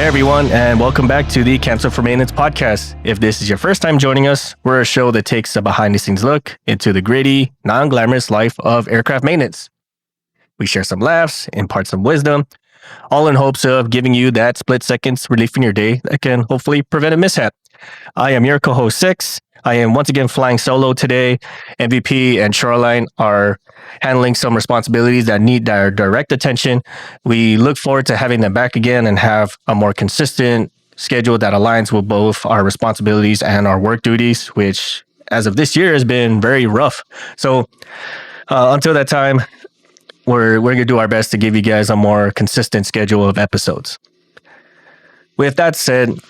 everyone, and welcome back to the Cancel for Maintenance podcast. If this is your first time joining us, we're a show that takes a behind-the-scenes look into the gritty, non-glamorous life of aircraft maintenance. We share some laughs, impart some wisdom, all in hopes of giving you that split seconds relief in your day that can hopefully prevent a mishap. I am your co-host, Six. I am once again flying solo today. MVP and Shoreline are handling some responsibilities that need our direct attention. We look forward to having them back again and have a more consistent schedule that aligns with both our responsibilities and our work duties, which as of this year has been very rough. So until that time, we're going to do our best to give you guys a more consistent schedule of episodes. With that said,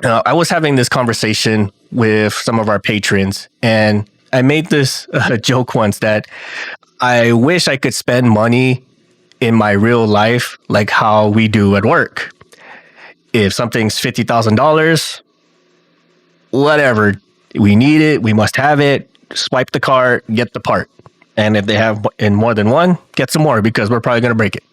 I was having this conversation with some of our patrons, and I made this joke once that I wish I could spend money in my real life like how we do at work. If something's $50,000, whatever, we need it, we must have it, swipe the card, get the part. And if they have in more than one, get some more because we're probably going to break it.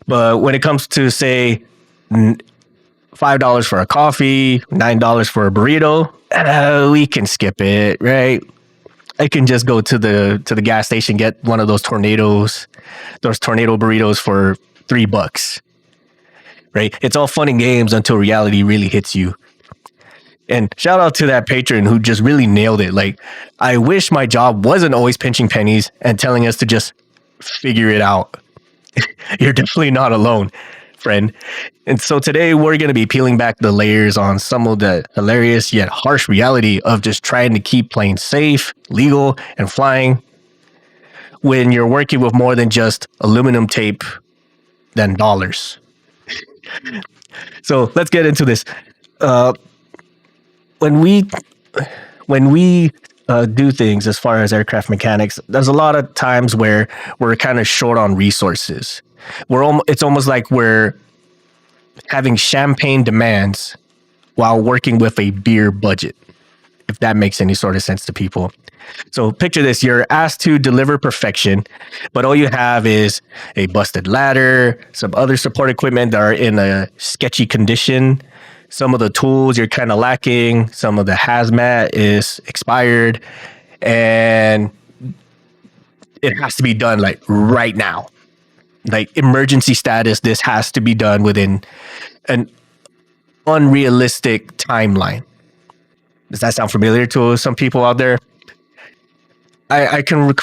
But when it comes to, say, $5 for a coffee, $9 for a burrito, we can skip it, right? I can just go to the gas station, get one of those tornado burritos for $3, right? It's all fun and games until reality really hits you. And shout out to that patron who just really nailed it. Like, I wish my job wasn't always pinching pennies and telling us to just figure it out. You're definitely not alone, friend. And so today we're going to be peeling back the layers on some of the hilarious yet harsh reality of just trying to keep planes safe, legal, and flying when you're working with more than just aluminum tape than dollars. So let's get into this. When we do things as far as aircraft mechanics, there's a lot of times where we're kind of short on resources. It's almost like we're having champagne demands while working with a beer budget, if that makes any sort of sense to people. So picture this, you're asked to deliver perfection, but all you have is a busted ladder, some other support equipment that are in a sketchy condition. Some of the tools you're kind of lacking, some of the hazmat is expired, and it has to be done like right now. Like emergency status, this has to be done within an unrealistic timeline. Does that sound familiar to some people out there? I can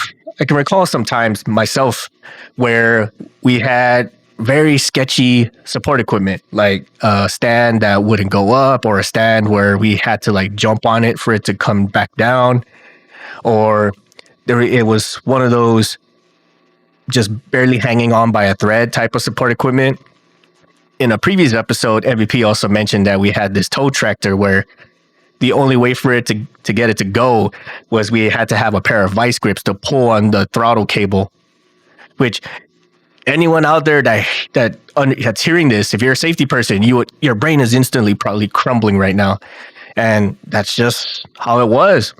recall some times myself where we had very sketchy support equipment, like a stand that wouldn't go up, or a stand where we had to like jump on it for it to come back down, or it was one of those just barely hanging on by a thread type of support equipment. In a previous episode, MVP also mentioned that we had this tow tractor where the only way for it to get it to go was we had to have a pair of vice grips to pull on the throttle cable, which anyone out there that's hearing this, if you're a safety person, your brain is instantly probably crumbling right now. And that's just how it was.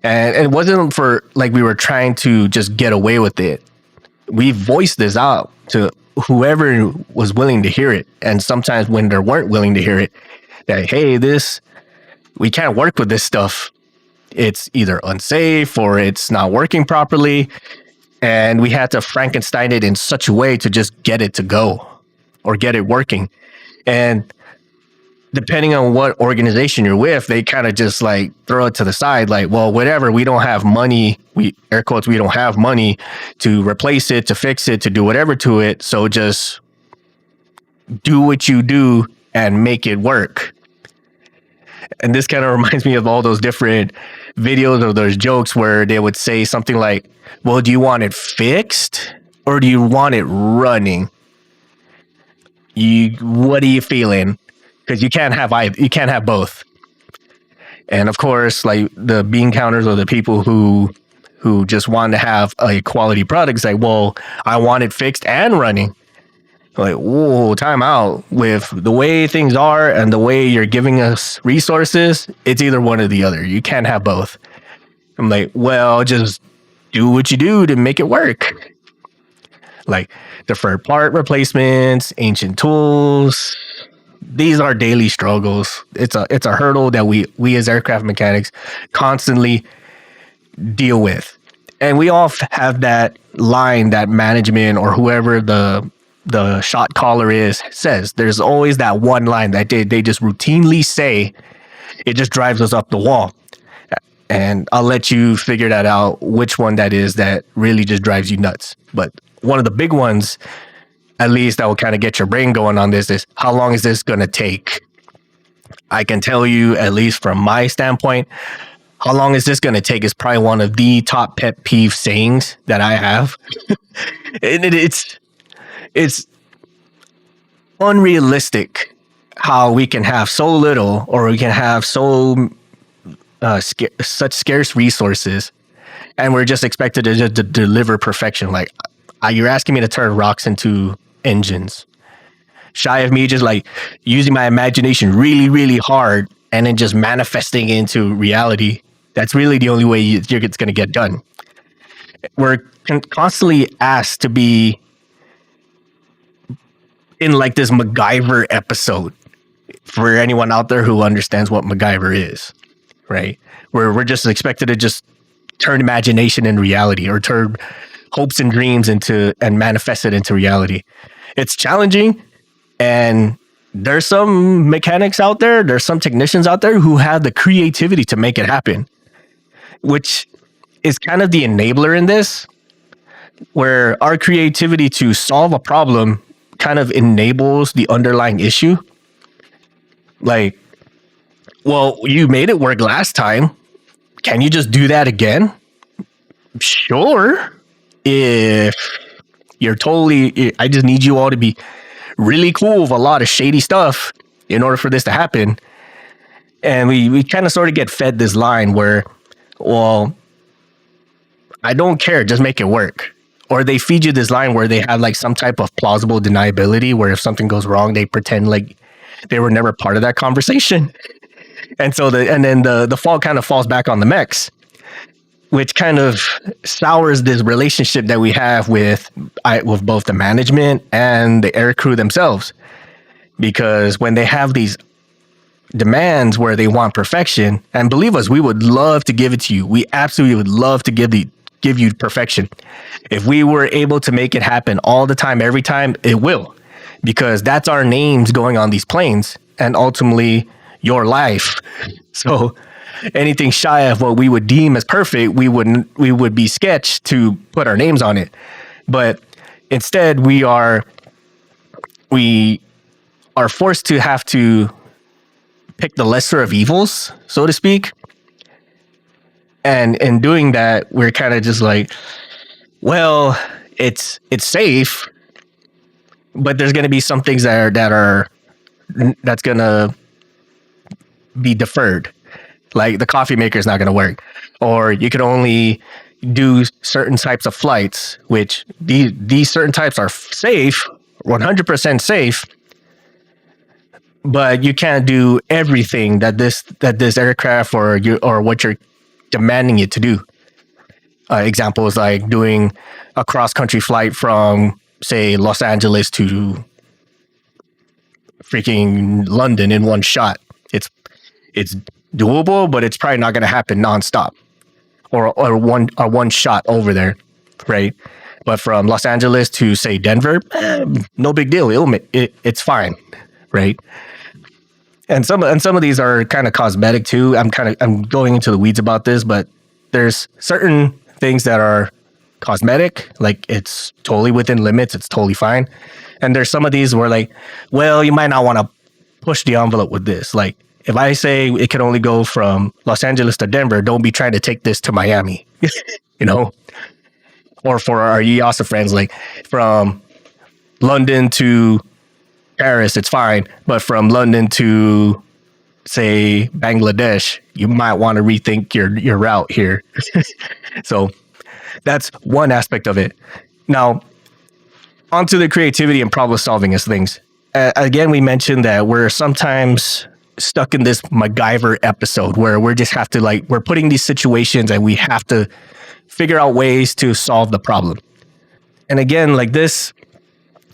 And it wasn't for like we were trying to just get away with it. We voiced this out to whoever was willing to hear it. And sometimes when they weren't willing to hear it, that, hey, we can't work with this stuff. It's either unsafe or it's not working properly. And we had to Frankenstein it in such a way to just get it to go or get it working. And depending on what organization you're with, they kind of just like throw it to the side. Like, well, whatever, we don't have money. We don't have money to replace it, to fix it, to do whatever to it. So just do what you do and make it work. And this kind of reminds me of all those different videos or those jokes where they would say something like, well, do you want it fixed or do you want it running? What are you feeling? Because you can't have either. You can't have both. And of course, like the bean counters or the people who just want to have a quality product, it's like, well, I want it fixed and running. Like, whoa, time out. With the way things are and the way you're giving us resources, it's either one or the other. You can't have both. I'm like, well, just do what you do to make it work. like deferred part replacements, ancient tools. These are daily struggles. It's a hurdle that we as aircraft mechanics constantly deal with. And we all have that line that management or whoever the shot caller says. There's always that one line that they just routinely say. It just drives us up the wall. And I'll let you figure that out, which one that is that really just drives you nuts. But one of the big ones, at least that will kind of get your brain going on this, is how long is this going to take? I can tell you, at least from my standpoint, how long is this going to take is probably one of the top pet peeve sayings that I have. And it's unrealistic how we can have so little, or we can have so such scarce resources, and we're just expected to deliver perfection. Like, you're asking me to turn rocks into engines, shy of me just like using my imagination really, really hard and then just manifesting into reality. That's really the only way it's going to get done. We're constantly asked to be in like this MacGyver episode. For anyone out there who understands what MacGyver is, right? Where we're just expected to just turn imagination into reality, or turn hopes and dreams into and manifest it into reality. It's challenging, and there's some mechanics out there, there's some technicians out there who have the creativity to make it happen, which is kind of the enabler in this, where our creativity to solve a problem kind of enables the underlying issue. Like, well, you made it work last time. Can you just do that again? Sure. If you're I just need you all to be really cool with a lot of shady stuff in order for this to happen. And we kind of sort of get fed this line where, well, I don't care, just make it work. Or they feed you this line where they have like some type of plausible deniability, where if something goes wrong, they pretend like they were never part of that conversation. And so then the fault kind of falls back on the mechs, which kind of sours this relationship that we have with both the management and the air crew themselves. Because when they have these demands where they want perfection, and believe us, we would love to give it to you. We absolutely would love to give you perfection. If we were able to make it happen all the time, every time, it will. Because that's our names going on these planes, and ultimately your life. So anything shy of what we would deem as perfect, we would be sketched to put our names on it. But instead, we are forced to have to pick the lesser of evils, so to speak. And in doing that, we're kind of just like, well, it's safe, but there's going to be some things that's going to be deferred. Like the coffee maker is not going to work, or you could only do certain types of flights, which these certain types are safe, 100% safe, but you can't do everything that this aircraft or what you're demanding it to do. Examples like doing a cross-country flight from, say, Los Angeles to freaking London in one shot. It's doable, but it's probably not going to happen nonstop, or one shot over there, right? But from Los Angeles to, say, Denver, no big deal. It's fine, right? And some of these are kind of cosmetic too. I'm going into the weeds about this, but there's certain things that are cosmetic, like it's totally within limits, it's totally fine. And there's some of these where like, well, you might not want to push the envelope with this. Like if I say it can only go from Los Angeles to Denver, don't be trying to take this to Miami, you know? Or for our EASA friends, like from London to Paris, it's fine. But from London to, say, Bangladesh, you might want to rethink your route here. So that's one aspect of it. Now, onto the creativity and problem solving as things. Again, we mentioned that we're sometimes stuck in this MacGyver episode where we just have to we're putting these situations and we have to figure out ways to solve the problem. And again, like this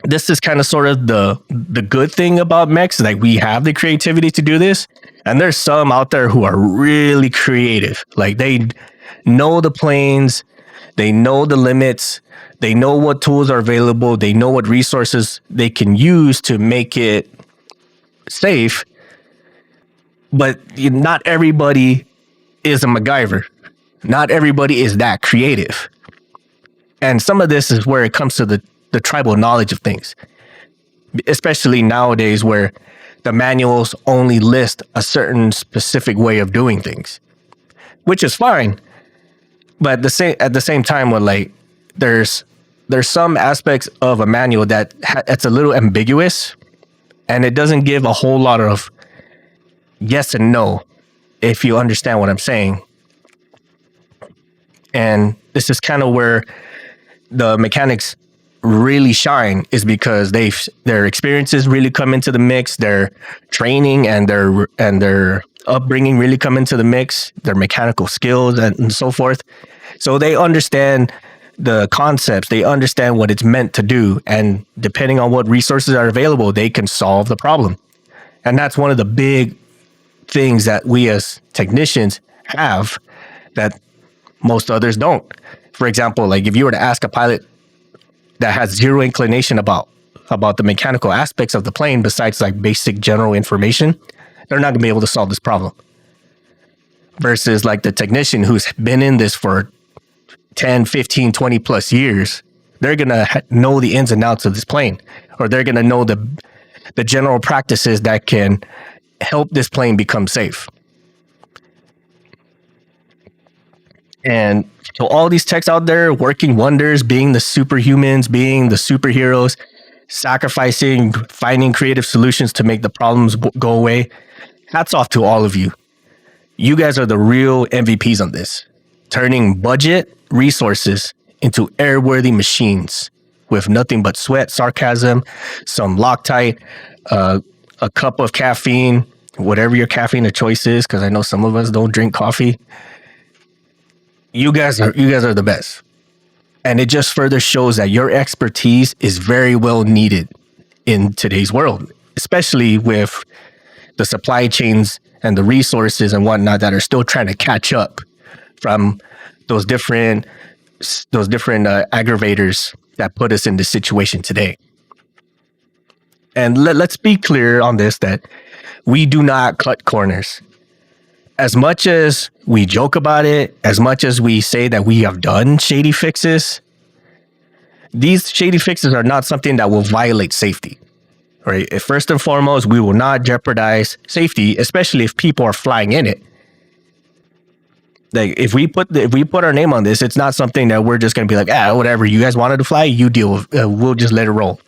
is kind of sort of the good thing about mechs. Like we have the creativity to do this, and there's some out there who are really creative. Like they know the planes, they know the limits, they know what tools are available, they know what resources they can use to make it safe. But not everybody is a MacGyver. Not everybody is that creative. And some of this is where it comes to the tribal knowledge of things, especially nowadays where the manuals only list a certain specific way of doing things, which is fine. But at the same time, with like there's some aspects of a manual that it's a little ambiguous, and it doesn't give a whole lot of yes and no, if you understand what I'm saying. And this is kind of where the mechanics really shine, is because their experiences really come into the mix, their training and their upbringing really come into the mix, their mechanical skills and so forth. So they understand the concepts, they understand what it's meant to do, and depending on what resources are available, they can solve the problem. And that's one of the big things that we as technicians have that most others don't. For example, like if you were to ask a pilot that has zero inclination about the mechanical aspects of the plane, besides like basic general information, they're not gonna be able to solve this problem. Versus like the technician who's been in this for 10, 15, 20 plus years, they're gonna know the ins and outs of this plane, or they're gonna know the general practices that can help this plane become safe. And so all these techs out there working wonders, being the superhumans, being the superheroes, sacrificing, finding creative solutions to make the problems go away. Hats off to all of you. You guys are the real MVPs on this, turning budget resources into airworthy machines with nothing but sweat, sarcasm, some Loctite, a cup of caffeine, whatever your caffeine of choice is, because I know some of us don't drink coffee. You guys are the best. And it just further shows that your expertise is very well needed in today's world, especially with the supply chains and the resources and whatnot that are still trying to catch up from those different aggravators that put us in this situation today. And let's be clear on this, that we do not cut corners. As much as we joke about it, as much as we say that we have done shady fixes, these shady fixes are not something that will violate safety. Right? First and foremost, we will not jeopardize safety, especially if people are flying in it. Like if we put our name on this, it's not something that we're just going to be like, whatever, you guys wanted to fly, you deal with, we'll just let it roll.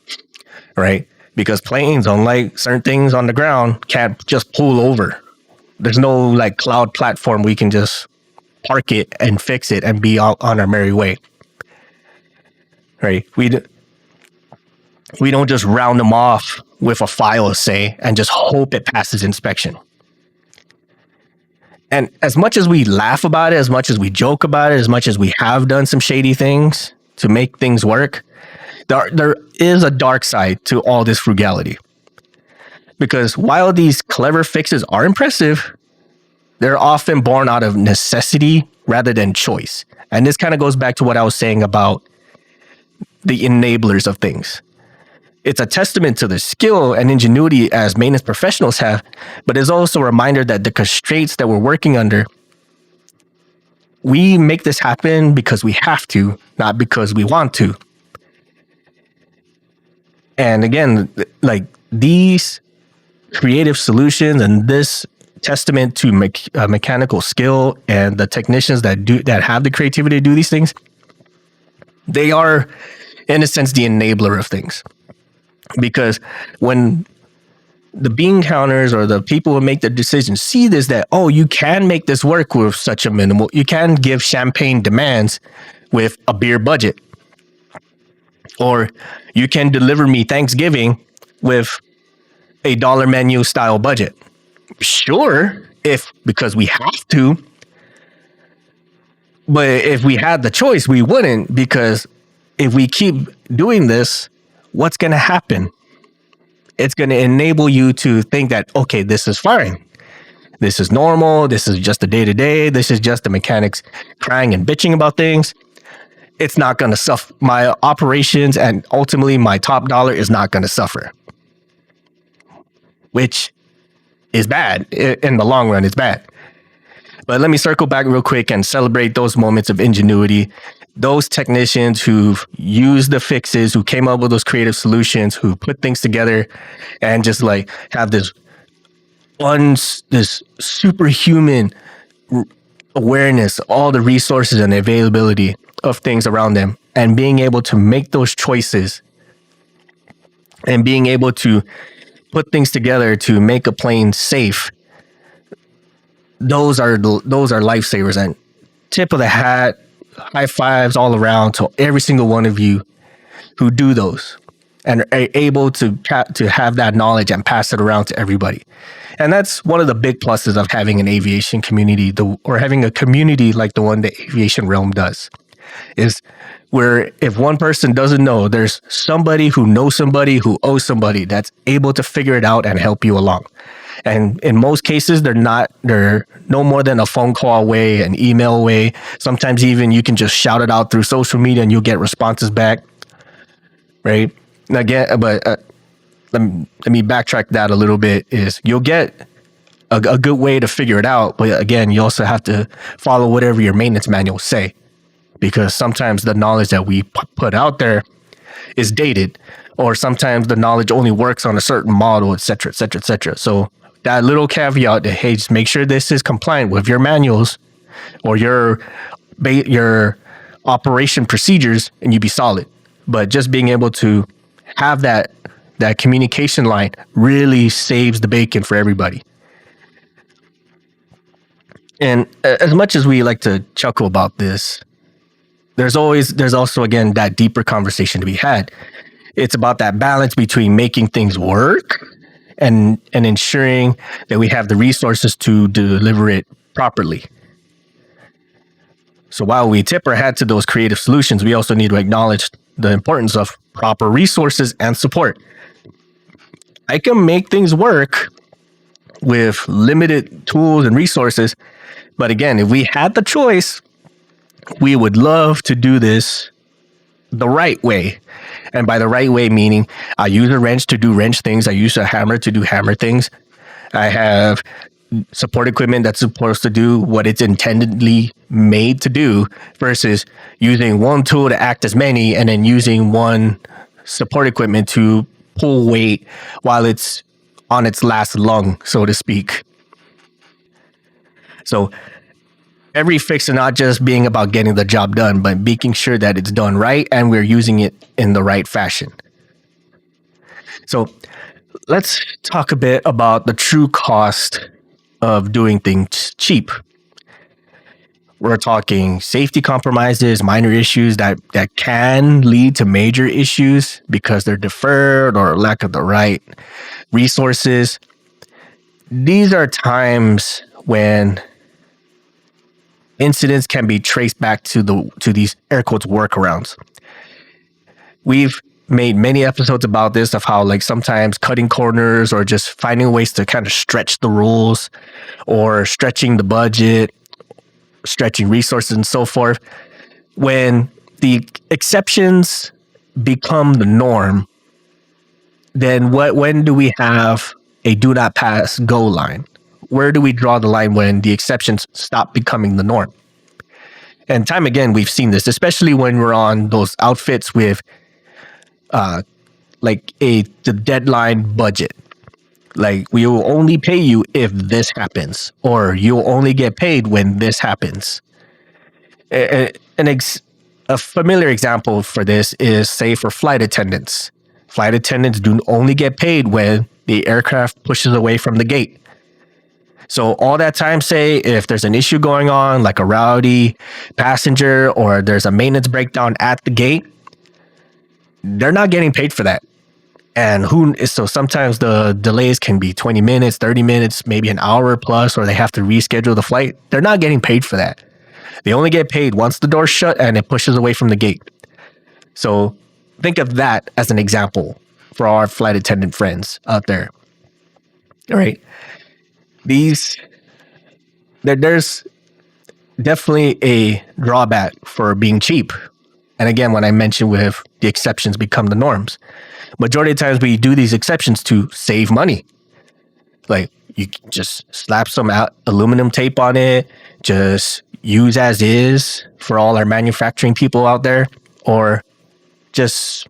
Right? Because planes, unlike certain things on the ground, can't just pull over. There's no like cloud platform we can just park it and fix it and be on our merry way. Right? We don't just round them off with a file, say, and just hope it passes inspection. And as much as we laugh about it, as much as we joke about it, as much as we have done some shady things to make things work, there is a dark side to all this frugality. Because while these clever fixes are impressive, they're often born out of necessity rather than choice. And this kind of goes back to what I was saying about the enablers of things. It's a testament to the skill and ingenuity as maintenance professionals have, but it's also a reminder that the constraints that we're working under, we make this happen because we have to, not because we want to. And again, like these creative solutions and this testament to mechanical skill and the technicians that have the creativity to do these things, they are, in a sense, the enabler of things. Because when the bean counters or the people who make the decisions see this, that, oh, you can make this work with such a minimal, you can give champagne demands with a beer budget. Or you can deliver me Thanksgiving with a dollar menu style budget. Sure, because we have to. But if we had the choice, we wouldn't, because if we keep doing this, what's going to happen? It's going to enable you to think that, okay, this is fine. This is normal. This is just a day-to-day. This is just the mechanics crying and bitching about things. It's not going to suffer. My operations and ultimately my top dollar is not going to suffer, which is bad. In the long run, it's bad. But let me circle back real quick and celebrate those moments of ingenuity. Those technicians who've used the fixes, who came up with those creative solutions, who put things together and just like have this superhuman awareness, all the resources and the availability of things around them, and being able to make those choices and being able to put things together to make a plane safe. Those are lifesavers, and tip of the hat, high fives all around to every single one of you who do those and are able to have that knowledge and pass it around to everybody. And that's one of the big pluses of having an aviation community, or having a community like the one the aviation realm does, is where if one person doesn't know, there's somebody who knows somebody who owes somebody that's able to figure it out and help you along. And in most cases, they're no more than a phone call away, an email away. Sometimes even you can just shout it out through social media and you'll get responses back, right? Again, but let me backtrack that a little bit. Is you'll get a good way to figure it out, but again, you also have to follow whatever your maintenance manuals say, because sometimes the knowledge that we put out there is dated, or sometimes the knowledge only works on a certain model, et cetera, et cetera, et cetera. So that little caveat that, hey, just make sure this is compliant with your manuals or your operation procedures, and you be solid. But just being able to have that communication line really saves the bacon for everybody. And as much as we like to chuckle about this, there's also, again, that deeper conversation to be had. It's about that balance between making things work and ensuring that we have the resources to deliver it properly. So while we tip our hat to those creative solutions, we also need to acknowledge the importance of proper resources and support. I can make things work with limited tools and resources, but again, if we had the choice, we would love to do this the right way. And by the right way, meaning I use a wrench to do wrench things. I use a hammer to do hammer things. I have support equipment that's supposed to do what it's intendedly made to do, versus using one tool to act as many and then using one support equipment to pull weight while it's on its last lung, so to speak. So every fix is not just being about getting the job done, but making sure that it's done right and we're using it in the right fashion. So let's talk a bit about the true cost of doing things cheap. We're talking safety compromises, minor issues that can lead to major issues because they're deferred or lack of the right resources. These are times when incidents can be traced back to these air quotes workarounds. We've made many episodes about this, of how like sometimes cutting corners or just finding ways to kind of stretch the rules or stretching the budget, stretching resources and so forth. When the exceptions become the norm, then when do we have a do not pass go line? Where do we draw the line when the exceptions stop becoming the norm? And time again, we've seen this, especially when we're on those outfits with the deadline budget. Like, we will only pay you if this happens, or you'll only get paid when this happens. A familiar example for this is, say, for flight attendants. Flight attendants do only get paid when the aircraft pushes away from the gate. So all that time, say, if there's an issue going on, like a rowdy passenger or there's a maintenance breakdown at the gate, they're not getting paid for that. And so sometimes the delays can be 20 minutes, 30 minutes, maybe an hour plus, or they have to reschedule the flight. They're not getting paid for that. They only get paid once the door's shut and it pushes away from the gate. So think of that as an example for our flight attendant friends out there. All right. There's definitely a drawback for being cheap. And again, when I mentioned with the exceptions become the norms, majority of times we do these exceptions to save money. Like you just slap some aluminum tape on it, just use as is for all our manufacturing people out there, or just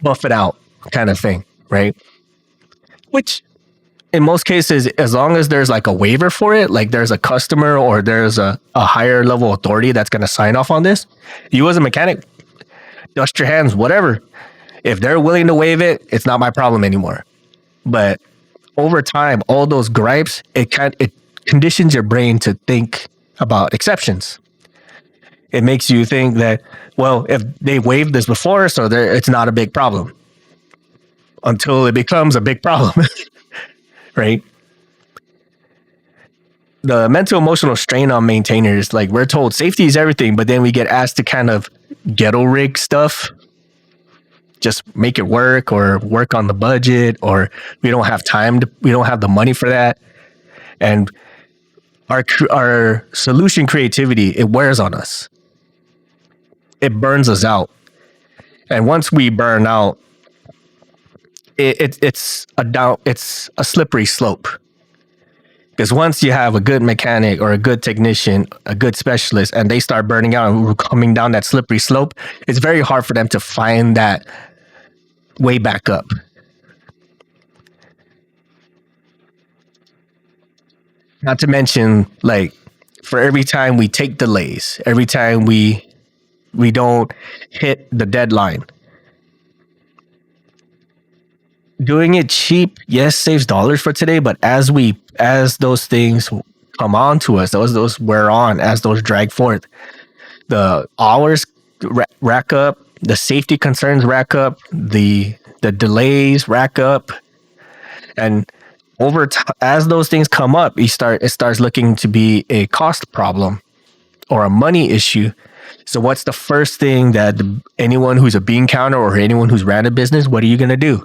buff it out kind of thing, right? Which in most cases, as long as there's like a waiver for it, like there's a customer or there's a higher level authority that's going to sign off on this, you as a mechanic, dust your hands, whatever. If they're willing to waive it, it's not my problem anymore. But over time, all those gripes, it conditions your brain to think about exceptions. It makes you think that, well, if they waived this before, so it's not a big problem. Until it becomes a big problem, right? The mental emotional strain on maintainers, like we're told safety is everything, but then we get asked to kind of ghetto rig stuff, just make it work or work on the budget, or we don't have time we don't have the money for that. And our solution creativity, it wears on us. It burns us out. And once we burn out, it's a slippery slope. Because once you have a good mechanic or a good technician, a good specialist, and they start burning out and we're coming down that slippery slope, it's very hard for them to find that way back up. Not to mention, like, for every time we take delays, every time we don't hit the deadline, doing it cheap, yes, saves dollars for today, but as those things come on to us, those wear on, as those drag forth, the hours rack up, the safety concerns rack up, the delays rack up, and over time, as those things come up, it starts looking to be a cost problem or a money issue. So what's the first thing that anyone who's a bean counter or anyone who's ran a business, what are you going to do?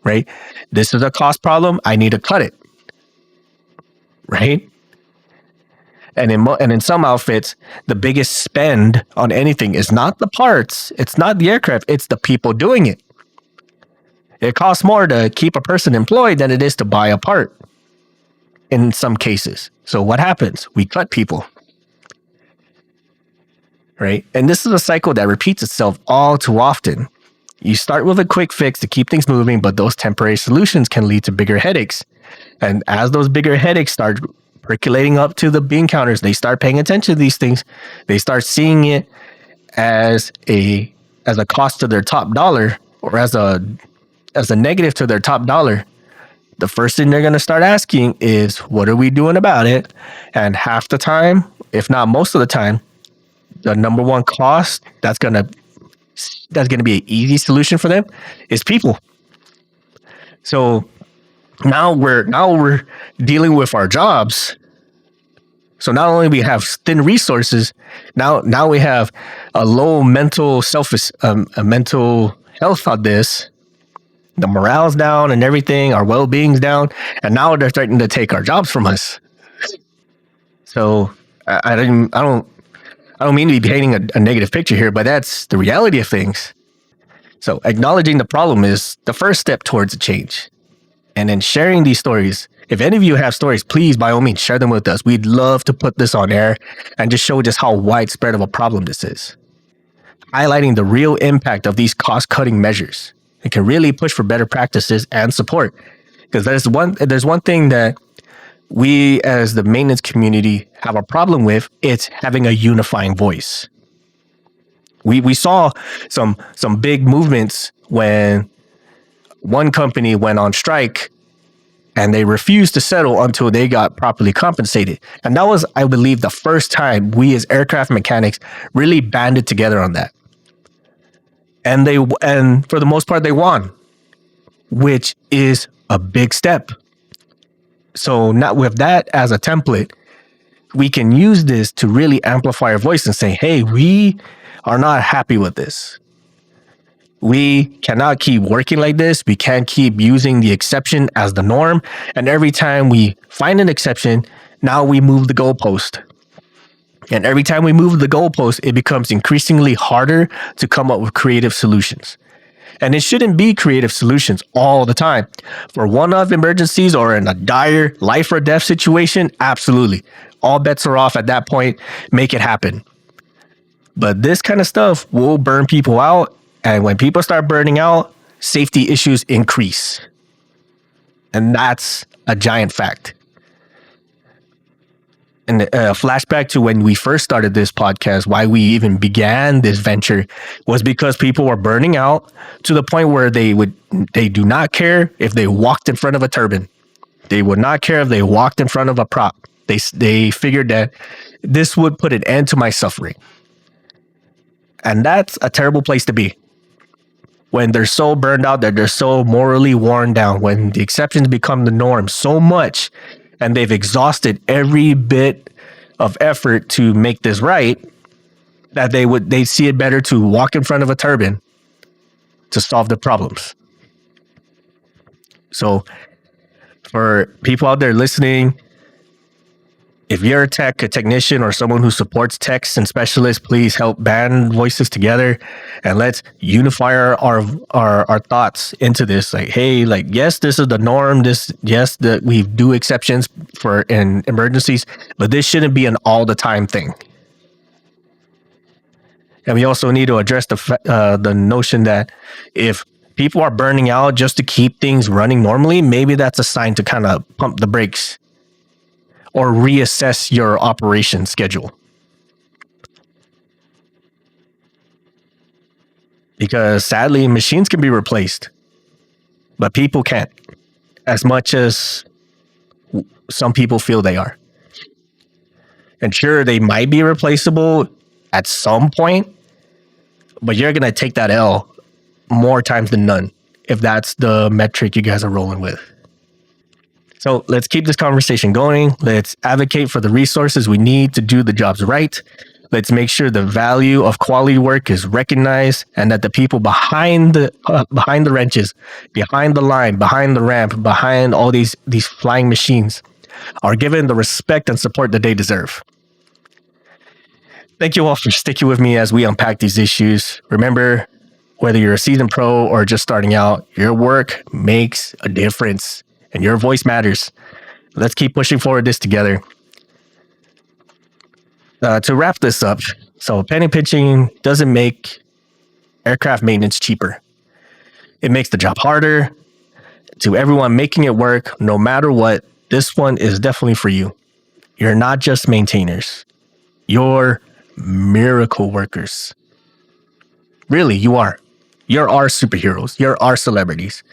Right? This is a cost problem. I need to cut it. Right? And in some outfits, the biggest spend on anything is not the parts, it's not the aircraft, it's the people doing it. It costs more to keep a person employed than it is to buy a part in some cases. So what happens? We cut people. Right? And this is a cycle that repeats itself all too often. You start with a quick fix to keep things moving, but those temporary solutions can lead to bigger headaches. And as those bigger headaches start percolating up to the bean counters, they start paying attention to these things. They start seeing it as a cost to their top dollar, or as a negative to their top dollar. The first thing they're going to start asking is, what are we doing about it? And half the time, if not most of the time, the number one cost that's going to be an easy solution for them is people. So now we're dealing with our jobs. So not only we have thin resources, now we have a low mental mental health on this. The morale's down and everything, our well-being's down, and now they're starting to take our jobs from us. So I don't mean to be painting a negative picture here, but that's the reality of things. So acknowledging the problem is the first step towards a change. And then sharing these stories. If any of you have stories, please, by all means, share them with us. We'd love to put this on air and just show just how widespread of a problem this is. Highlighting the real impact of these cost-cutting measures. It can really push for better practices and support. Because there's one thing that we as the maintenance community have a problem with. It's having a unifying voice. We saw some big movements when one company went on strike and they refused to settle until they got properly compensated. And that was, I believe, the first time we as aircraft mechanics really banded together on that. And for the most part, they won, which is a big step. So now with that as a template, we can use this to really amplify our voice and say, hey, we are not happy with this. We cannot keep working like this. We can't keep using the exception as the norm. And every time we find an exception, now we move the goalpost. And every time we move the goalpost, it becomes increasingly harder to come up with creative solutions. And it shouldn't be creative solutions all the time. For one-off emergencies or in a dire life or death situation, absolutely. All bets are off at that point. Make it happen. But this kind of stuff will burn people out. And when people start burning out, safety issues increase. And that's a giant fact. And a flashback to when we first started this podcast, why we even began this venture was because people were burning out to the point where they do not care if they walked in front of a turbine. They would not care if they walked in front of a prop. They figured that this would put an end to my suffering. And that's a terrible place to be. When they're so burned out that they're so morally worn down, when the exceptions become the norm so much, and they've exhausted every bit of effort to make this right, that they see it better to walk in front of a turbine to solve the problems. So for people out there listening, if you're a technician, or someone who supports techs and specialists, please help band voices together and let's unify our thoughts into this. Like, hey, like, yes, this is the norm. Yes, that we do exceptions for in emergencies, but this shouldn't be an all the time thing. And we also need to address the notion that if people are burning out just to keep things running normally, maybe that's a sign to kind of pump the brakes or reassess your operation schedule. Because sadly, machines can be replaced, but people can't, as much as some people feel they are. And sure, they might be replaceable at some point, but you're going to take that L more times than none if that's the metric you guys are rolling with. So let's keep this conversation going. Let's advocate for the resources we need to do the jobs right. Let's make sure the value of quality work is recognized and that the people behind the wrenches, behind the line, behind the ramp, behind all these flying machines are given the respect and support that they deserve. Thank you all for sticking with me as we unpack these issues. Remember, whether you're a seasoned pro or just starting out, your work makes a difference. And your voice matters. Let's keep pushing forward this together. To wrap this up, so penny pinching doesn't make aircraft maintenance cheaper. It makes the job harder. To everyone making it work, no matter what, this one is definitely for you. You're not just maintainers. You're miracle workers. Really, you are. You're our superheroes. You're our celebrities.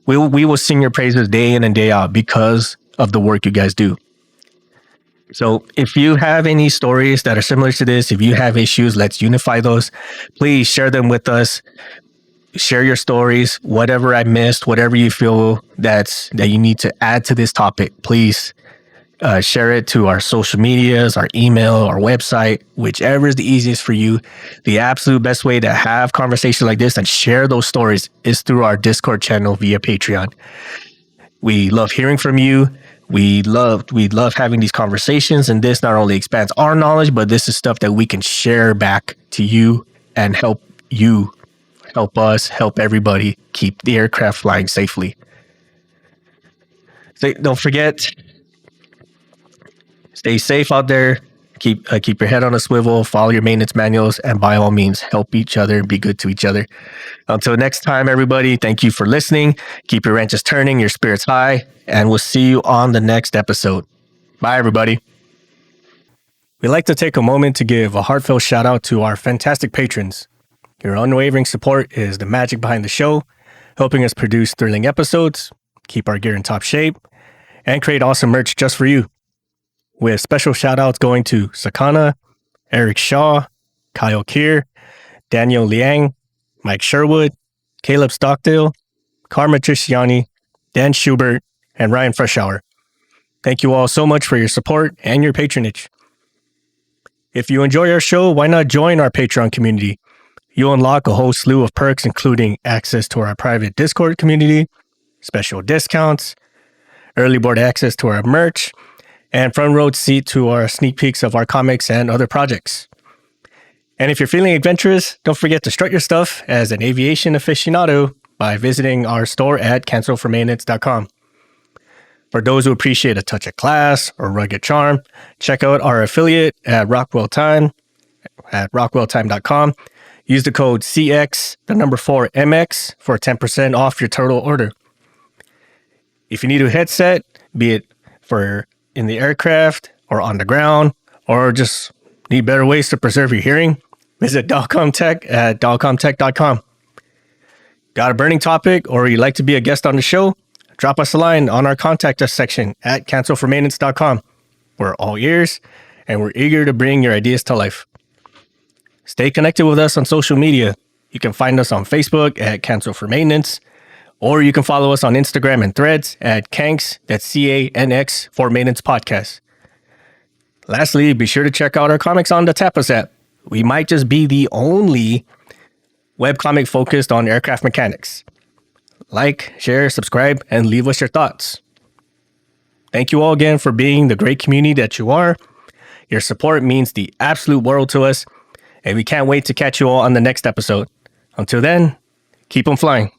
We will sing your praises day in and day out because of the work you guys do. So if you have any stories that are similar to this, if you have issues, let's unify those. Please share them with us. Share your stories, whatever I missed, whatever you feel that you need to add to this topic. Please share it to our social medias, our email, our website, whichever is the easiest for you. The absolute best way to have conversations like this and share those stories is through our Discord channel via Patreon. We love hearing from you. We love having these conversations, and this not only expands our knowledge, but this is stuff that we can share back to you and help us, help everybody keep the aircraft flying safely. So don't forget, stay safe out there. Keep your head on a swivel, follow your maintenance manuals, and by all means, help each other, be good to each other. Until next time, everybody, thank you for listening. Keep your wrenches turning, your spirits high, and we'll see you on the next episode. Bye, everybody. We'd like to take a moment to give a heartfelt shout out to our fantastic patrons. Your unwavering support is the magic behind the show, helping us produce thrilling episodes, keep our gear in top shape, and create awesome merch just for you. With special shout-outs going to SaKonna, Eric Shaw, Kiel K, Daniel Liang, Mike Sherwood, Caleb Stockdale, Carm M, Dan Schubert, and Ryan Freshour. Thank you all so much for your support and your patronage. If you enjoy our show, why not join our Patreon community? You'll unlock a whole slew of perks, including access to our private Discord community, special discounts, early board access to our merch, and front row seat to our sneak peeks of our comics and other projects. And if you're feeling adventurous, don't forget to strut your stuff as an aviation aficionado by visiting our store at cancelformaintenance.com. For those who appreciate a touch of class or rugged charm, check out our affiliate at Rockwell Time at rockwelltime.com. Use the code CX4MX for 10% off your total order. If you need a headset, be it for in the aircraft or on the ground, or just need better ways to preserve your hearing, visit DalcomTech at dalcomtech.com. Got a burning topic or you'd like to be a guest on the show? Drop us a line on our contact us section at cancelformaintenance.com. We're all ears and we're eager to bring your ideas to life. Stay connected with us on social media. You can find us on Facebook at Cancel for Maintenance, or you can follow us on Instagram and Threads at Canx, that's CANX, for Maintenance Podcast. Lastly, be sure to check out our comics on the Tapas app. We might just be the only webcomic focused on aircraft mechanics. Like, share, subscribe, and leave us your thoughts. Thank you all again for being the great community that you are. Your support means the absolute world to us, and we can't wait to catch you all on the next episode. Until then, keep them flying.